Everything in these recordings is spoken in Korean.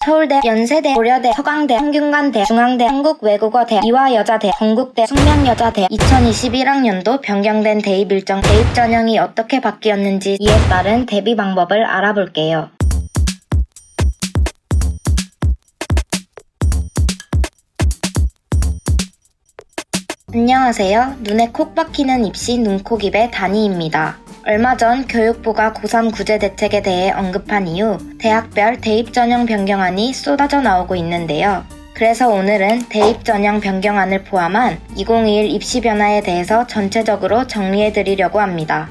서울대, 연세대, 고려대, 서강대, 성균관대, 중앙대, 한국외국어대, 이화여자대, 건국대, 숙명여자대 2021학년도 변경된 대입 일정, 대입 전형이 어떻게 바뀌었는지 이에 따른 대비 방법을 알아볼게요. 안녕하세요. 눈에 콕 박히는 입시 눈콕입의 다니입니다. 얼마 전 교육부가 고3 구제 대책에 대해 언급한 이후 대학별 대입 전형 변경안이 쏟아져 나오고 있는데요. 그래서 오늘은 대입 전형 변경안을 포함한 2021 입시 변화에 대해서 전체적으로 정리해 드리려고 합니다.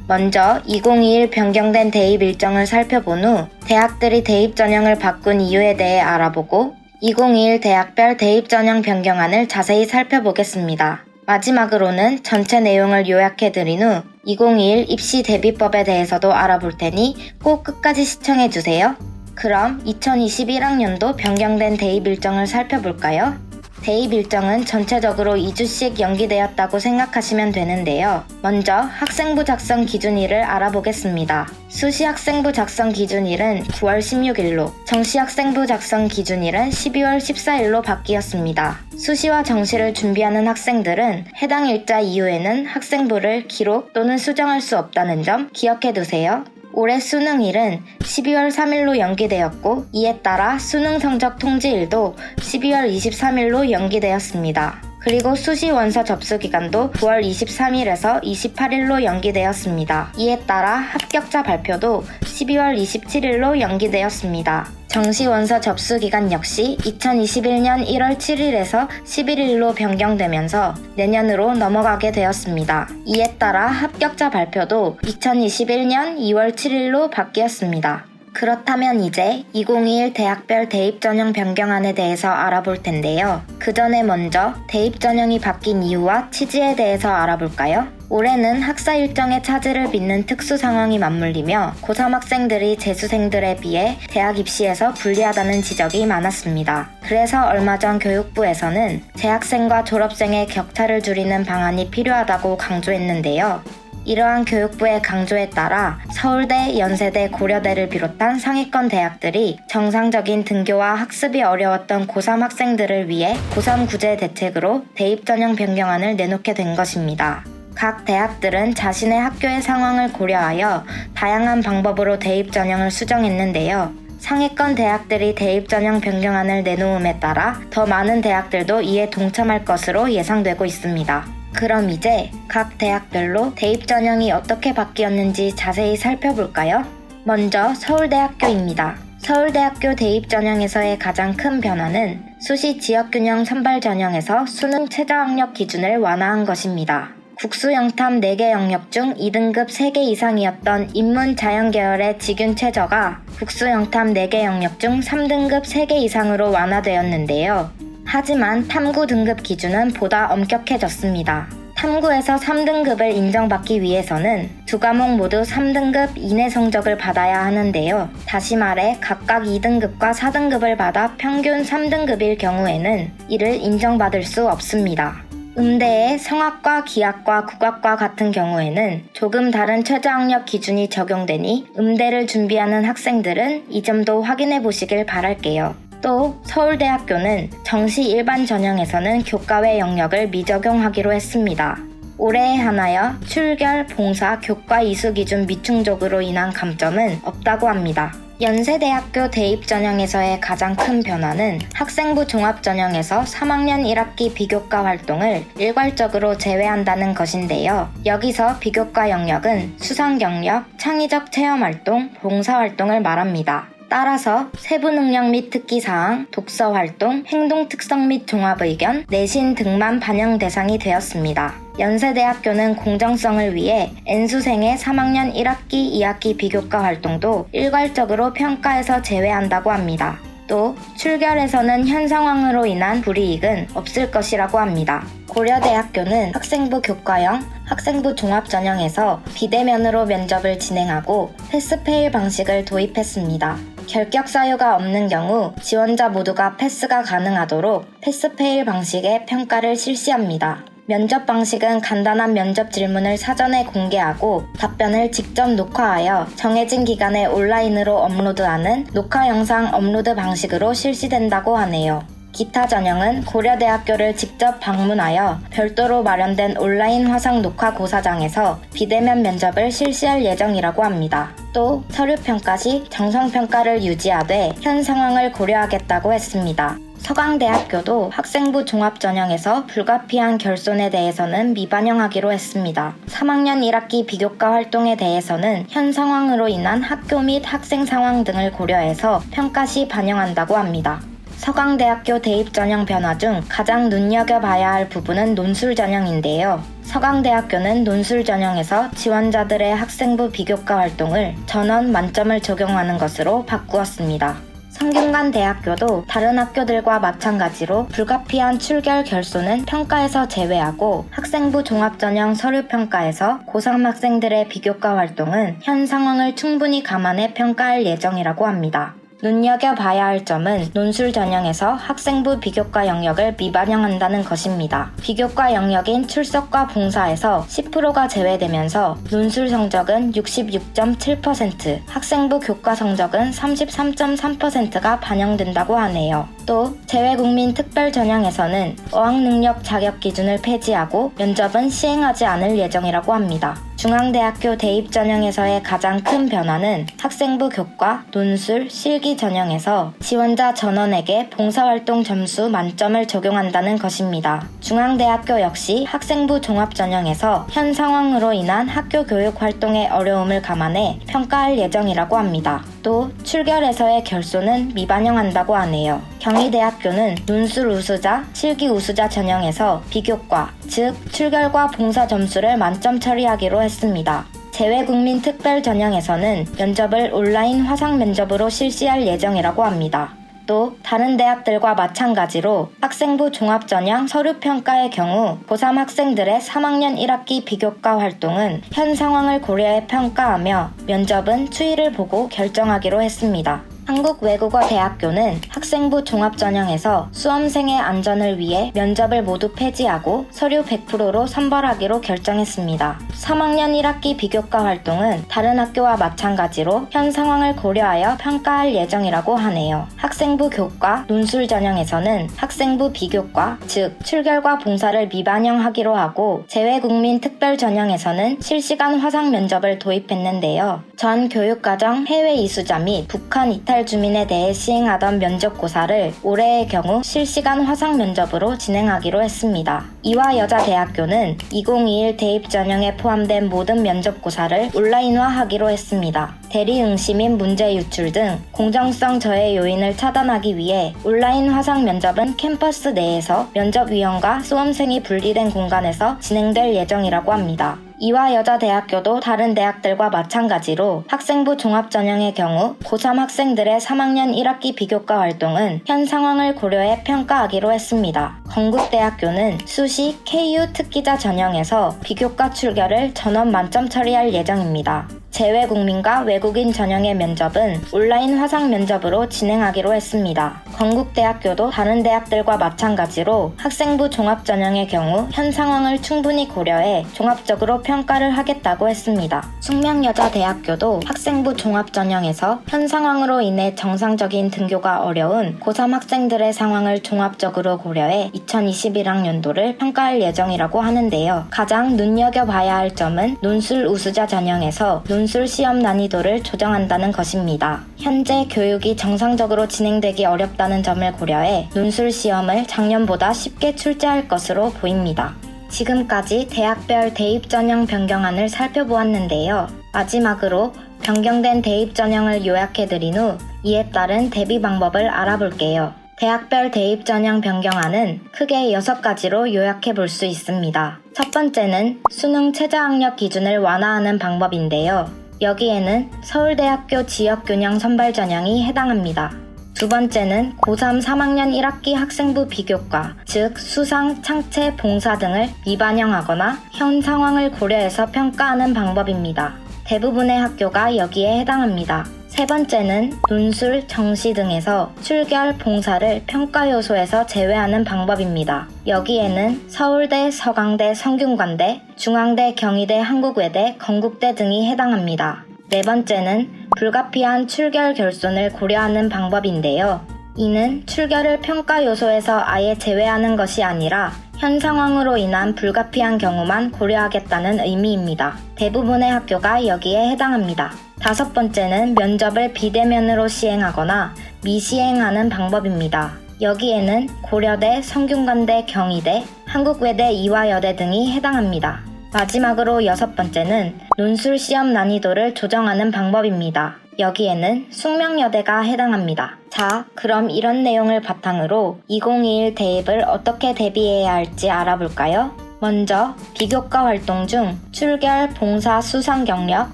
먼저 2021 변경된 대입 일정을 살펴본 후 대학들이 대입 전형을 바꾼 이유에 대해 알아보고 2021 대학별 대입 전형 변경안을 자세히 살펴보겠습니다. 마지막으로는 전체 내용을 요약해드린 후 2021 입시 대비법에 대해서도 알아볼 테니 꼭 끝까지 시청해주세요. 그럼 2021학년도 변경된 대입 일정을 살펴볼까요? 대입 일정은 전체적으로 2주씩 연기되었다고 생각하시면 되는데요. 먼저 학생부 작성 기준일을 알아보겠습니다. 수시 학생부 작성 기준일은 9월 16일로, 정시 학생부 작성 기준일은 12월 14일로 바뀌었습니다. 수시와 정시를 준비하는 학생들은 해당 일자 이후에는 학생부를 기록 또는 수정할 수 없다는 점 기억해두세요. 올해 수능일은 12월 3일로 연기되었고 이에 따라 수능 성적 통지일도 12월 23일로 연기되었습니다. 그리고 수시 원서 접수 기간도 9월 23일에서 28일로 연기되었습니다. 이에 따라 합격자 발표도 12월 27일로 연기되었습니다. 정시 원서 접수 기간 역시 2021년 1월 7일에서 11일로 변경되면서 내년으로 넘어가게 되었습니다. 이에 따라 합격자 발표도 2021년 2월 7일로 바뀌었습니다. 그렇다면 이제 2021 대학별 대입 전형 변경안에 대해서 알아볼 텐데요. 그 전에 먼저 대입 전형이 바뀐 이유와 취지에 대해서 알아볼까요? 올해는 학사 일정의 차질을 빚는 특수 상황이 맞물리며 고3 학생들이 재수생들에 비해 대학 입시에서 불리하다는 지적이 많았습니다. 그래서 얼마 전 교육부에서는 재학생과 졸업생의 격차를 줄이는 방안이 필요하다고 강조했는데요. 이러한 교육부의 강조에 따라 서울대, 연세대, 고려대를 비롯한 상위권 대학들이 정상적인 등교와 학습이 어려웠던 고3 학생들을 위해 고3 구제 대책으로 대입 전형 변경안을 내놓게 된 것입니다. 각 대학들은 자신의 학교의 상황을 고려하여 다양한 방법으로 대입 전형을 수정했는데요. 상위권 대학들이 대입 전형 변경안을 내놓음에 따라 더 많은 대학들도 이에 동참할 것으로 예상되고 있습니다. 그럼 이제 각 대학별로 대입 전형이 어떻게 바뀌었는지 자세히 살펴볼까요? 먼저 서울대학교입니다. 서울대학교 대입 전형에서의 가장 큰 변화는 수시 지역균형 선발 전형에서 수능 최저학력 기준을 완화한 것입니다. 국수 영탐 4개 영역 중 2등급 3개 이상이었던 인문 자연 계열의 직윤 최저가 국수 영탐 4개 영역 중 3등급 3개 이상으로 완화되었는데요. 하지만 탐구 등급 기준은 보다 엄격해졌습니다. 탐구에서 3등급을 인정받기 위해서는 두 과목 모두 3등급 이내 성적을 받아야 하는데요. 다시 말해 각각 2등급과 4등급을 받아 평균 3등급일 경우에는 이를 인정받을 수 없습니다. 음대의 성악과 기악과 국악과 같은 경우에는 조금 다른 최저학력 기준이 적용되니 음대를 준비하는 학생들은 이 점도 확인해 보시길 바랄게요. 또 서울대학교는 정시 일반 전형에서는 교과외 영역을 미적용하기로 했습니다. 올해에 한하여 출결, 봉사, 교과 이수 기준 미충족으로 인한 감점은 없다고 합니다. 연세대학교 대입 전형에서의 가장 큰 변화는 학생부 종합 전형에서 3학년 1학기 비교과 활동을 일괄적으로 제외한다는 것인데요. 여기서 비교과 영역은 수상 경력, 창의적 체험 활동, 봉사 활동을 말합니다. 따라서 세부 능력 및 특기 사항, 독서 활동, 행동 특성 및 종합 의견, 내신 등만 반영 대상이 되었습니다. 연세대학교는 공정성을 위해 N수생의 3학년 1학기, 2학기 비교과 활동도 일괄적으로 평가에서 제외한다고 합니다. 또 출결에서는 현 상황으로 인한 불이익은 없을 것이라고 합니다. 고려대학교는 학생부 교과형, 학생부 종합 전형에서 비대면으로 면접을 진행하고 패스페일 방식을 도입했습니다. 결격 사유가 없는 경우 지원자 모두가 패스가 가능하도록 패스페일 방식의 평가를 실시합니다. 면접 방식은 간단한 면접 질문을 사전에 공개하고 답변을 직접 녹화하여 정해진 기간에 온라인으로 업로드하는 녹화 영상 업로드 방식으로 실시된다고 하네요. 기타 전형은 고려대학교를 직접 방문하여 별도로 마련된 온라인 화상 녹화 고사장에서 비대면 면접을 실시할 예정이라고 합니다. 또 서류평가 시 정성평가를 유지하되 현 상황을 고려하겠다고 했습니다. 서강대학교도 학생부 종합전형에서 불가피한 결손에 대해서는 미반영하기로 했습니다. 3학년 1학기 비교과 활동에 대해서는 현 상황으로 인한 학교 및 학생 상황 등을 고려해서 평가 시 반영한다고 합니다. 서강대학교 대입전형 변화 중 가장 눈여겨봐야 할 부분은 논술전형인데요. 서강대학교는 논술전형에서 지원자들의 학생부 비교과 활동을 전원 만점을 적용하는 것으로 바꾸었습니다. 성균관대학교도 다른 학교들과 마찬가지로 불가피한 출결 결손은 평가에서 제외하고 학생부 종합전형 서류평가에서 고3 학생들의 비교과 활동은 현 상황을 충분히 감안해 평가할 예정이라고 합니다. 눈여겨봐야 할 점은 논술 전형에서 학생부 비교과 영역을 미반영한다는 것입니다. 비교과 영역인 출석과 봉사에서 10%가 제외되면서 논술 성적은 66.7%, 학생부 교과 성적은 33.3%가 반영된다고 하네요. 또 재외국민 특별 전형에서는 어학능력 자격 기준을 폐지하고 면접은 시행하지 않을 예정이라고 합니다. 중앙대학교 대입전형에서의 가장 큰 변화는 학생부 교과, 논술, 실기 전형에서 지원자 전원에게 봉사활동 점수 만점을 적용한다는 것입니다. 중앙대학교 역시 학생부 종합전형에서 현 상황으로 인한 학교 교육 활동의 어려움을 감안해 평가할 예정이라고 합니다. 또 출결에서의 결손은 미반영한다고 하네요. 경희대학교는 논술 우수자, 실기 우수자 전형에서 비교과, 즉 출결과 봉사 점수를 만점 처리하기로 했습니다. 재외국민 특별 전형에서는 면접을 온라인 화상 면접으로 실시할 예정이라고 합니다. 또 다른 대학들과 마찬가지로 학생부 종합전형 서류평가의 경우 고3 학생들의 3학년 1학기 비교과 활동은 현 상황을 고려해 평가하며 면접은 추이를 보고 결정하기로 했습니다. 한국외국어대학교는 학생부 종합전형에서 수험생의 안전을 위해 면접을 모두 폐지하고 서류 100%로 선발하기로 결정했습니다. 3학년 1학기 비교과 활동은 다른 학교와 마찬가지로 현 상황을 고려하여 평가할 예정이라고 하네요. 학생부 교과, 논술 전형에서는 학생부 비교과, 즉 출결과 봉사를 미반영하기로 하고 재외국민 특별 전형에서는 실시간 화상 면접을 도입했는데요. 전 교육과정 해외 이수자 및 북한 이탈 주민에 대해 시행하던 면접고사를 올해의 경우 실시간 화상 면접으로 진행하기로 했습니다. 이화여자대학교는 2021 대입 전형에 포함된 모든 면접고사를 온라인화하기로 했습니다. 대리응시 및 문제 유출 등 공정성 저해 요인을 차단하기 위해 온라인 화상 면접은 캠퍼스 내에서 면접위원과 수험생이 분리된 공간에서 진행될 예정이라고 합니다. 이화여자대학교도 다른 대학들과 마찬가지로 학생부 종합전형의 경우 고3 학생들의 3학년 1학기 비교과 활동은 현 상황을 고려해 평가하기로 했습니다. 건국대학교는 수시 KU 특기자 전형에서 비교과 출결을 전원 만점 처리할 예정입니다. 재외국민과 외국인 전형의 면접은 온라인 화상 면접으로 진행하기로 했습니다. 건국대학교도 다른 대학들과 마찬가지로 학생부 종합전형의 경우 현 상황을 충분히 고려해 종합적으로 평가를 하겠다고 했습니다. 숙명여자대학교도 학생부 종합전형에서 현 상황으로 인해 정상적인 등교가 어려운 고3 학생들의 상황을 종합적으로 고려해 2021학년도를 평가할 예정이라고 하는데요. 가장 눈여겨봐야 할 점은 논술 우수자 전형에서 논술 시험 난이도를 조정한다는 것입니다. 현재 교육이 정상적으로 진행되기 어렵다는 점을 고려해 논술 시험을 작년보다 쉽게 출제할 것으로 보입니다. 지금까지 대학별 대입 전형 변경안을 살펴보았는데요. 마지막으로 변경된 대입 전형을 요약해드린 후 이에 따른 대비 방법을 알아볼게요. 대학별 대입 전형 변경안은 크게 6가지로 요약해 볼 수 있습니다. 첫 번째는 수능 최저학력 기준을 완화하는 방법인데요. 여기에는 서울대학교 지역균형 선발 전형이 해당합니다. 두 번째는 고3 3학년 1학기 학생부 비교과, 즉 수상, 창체, 봉사 등을 미반영하거나 현 상황을 고려해서 평가하는 방법입니다. 대부분의 학교가 여기에 해당합니다. 세 번째는 논술, 정시 등에서 출결, 봉사를 평가 요소에서 제외하는 방법입니다. 여기에는 서울대, 서강대, 성균관대, 중앙대, 경희대, 한국외대, 건국대 등이 해당합니다. 네 번째는 불가피한 출결 결손을 고려하는 방법인데요. 이는 출결을 평가 요소에서 아예 제외하는 것이 아니라 현 상황으로 인한 불가피한 경우만 고려하겠다는 의미입니다. 대부분의 학교가 여기에 해당합니다. 다섯 번째는 면접을 비대면으로 시행하거나 미시행하는 방법입니다. 여기에는 고려대, 성균관대, 경희대, 한국외대, 이화여대 등이 해당합니다. 마지막으로 여섯 번째는 논술 시험 난이도를 조정하는 방법입니다. 여기에는 숙명여대가 해당합니다. 자, 그럼 이런 내용을 바탕으로 2021 대입을 어떻게 대비해야 할지 알아볼까요? 먼저 비교과 활동 중 출결, 봉사, 수상 경력,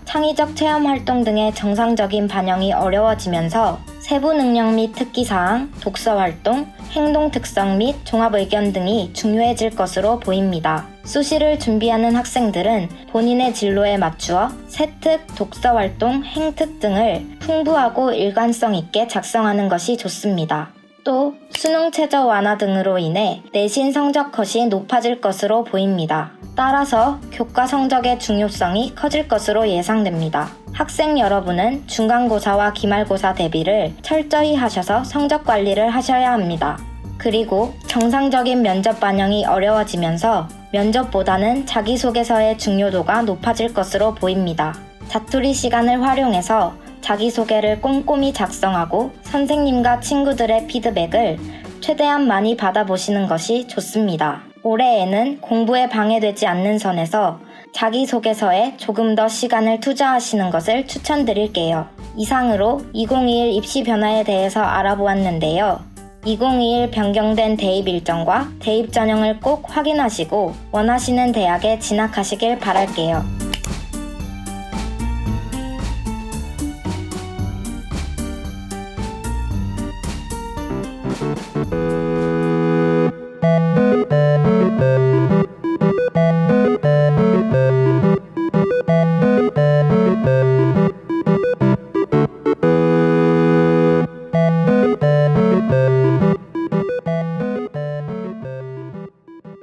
창의적 체험 활동 등의 정상적인 반영이 어려워지면서 세부 능력 및 특기사항, 독서 활동, 행동 특성 및 종합 의견 등이 중요해질 것으로 보입니다. 수시를 준비하는 학생들은 본인의 진로에 맞추어 세특, 독서 활동, 행특 등을 풍부하고 일관성 있게 작성하는 것이 좋습니다. 또 수능 최저 완화 등으로 인해 내신 성적 컷이 높아질 것으로 보입니다. 따라서 교과 성적의 중요성이 커질 것으로 예상됩니다. 학생 여러분은 중간고사와 기말고사 대비를 철저히 하셔서 성적 관리를 하셔야 합니다. 그리고 정상적인 면접 반영이 어려워지면서 면접보다는 자기소개서의 중요도가 높아질 것으로 보입니다. 자투리 시간을 활용해서 자기소개를 꼼꼼히 작성하고 선생님과 친구들의 피드백을 최대한 많이 받아보시는 것이 좋습니다. 올해에는 공부에 방해되지 않는 선에서 자기소개서에 조금 더 시간을 투자하시는 것을 추천드릴게요. 이상으로 2021 입시 변화에 대해서 알아보았는데요. 2021 변경된 대입 일정과 대입 전형을 꼭 확인하시고 원하시는 대학에 진학하시길 바랄게요.